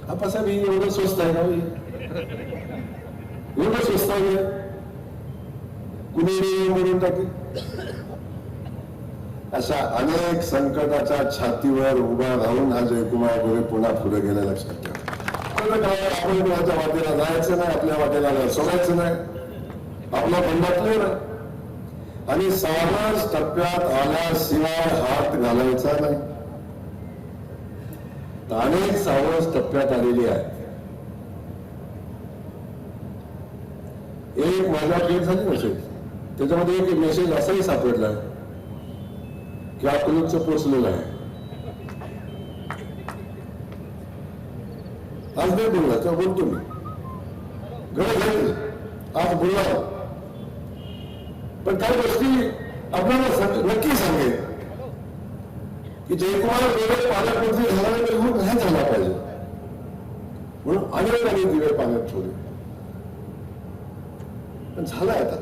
आप्पासाहेब ही एवढं स्वस्त आहे का हो? एवढं स्वस्त आहे कुणी म्हणून टाकेल. अशा अनेक संकटाच्या छातीवर उभा राहून हा जयकुमार गोरे पुन्हा पुढे गेला. लक्षात ठेवा. आपण कोणाच्या वाटेला जायचं नाही, आपल्या वाटेला सोडायचं नाही, आपला बंडातलं नाही आणि सावज टप्प्यात आल्याशिवाय हात घालायचा नाही. अनेक सावज टप्प्यात आलेली आहेत. एक माझ्या भेट झाली नसेल, त्याच्यामध्ये एक मेसेज असाही सापडला की अकलूजचं पोचलेलं आहे. आज नाही बोलला तेव्हा बोलतो मी, गरज आज बोलला. पण काही गोष्टी आपल्याला नक्की सांगेल की जयकुमार गोरे पालकमंत्री झाल्यानंतर खूप नाही झाला पाहिजे म्हणून अनेकांनी दिवे पाण्यात ठेवले. पण झाला आता.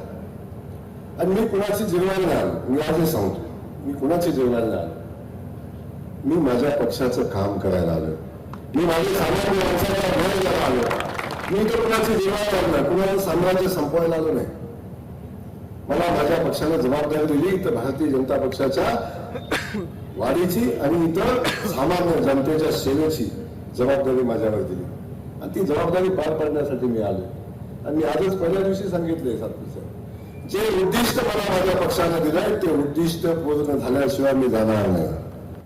आणि मी कुणाची जिरवायला नाही आलो. मी आजही सांगतो, मी कुणाची जिरवायला नाही आलो. मी माझ्या पक्षाचं काम करायला आलो. मी माझ्या सामान्य माणसाला घ्यायला आलो. मी तर कुणाची जिरवायला आलो नाही, कुणाचं साम्राज्य संपवायला आलो नाही. मला माझ्या पक्षाला जबाबदारी दिली तर भारतीय जनता पक्षाच्या वाढीची आणि इतर सामान्य जनतेच्या सेवेची जबाबदारी माझ्यावर दिली आणि ती जबाबदारी पार पाडण्यासाठी मी आलो. आणि मी आजच पहिल्या दिवशी सांगितले सातपुते, जे उद्दिष्ट मला माझ्या पक्षाने दिलंय ते उद्दिष्ट पूर्ण झाल्याशिवाय मी जाणार नाही.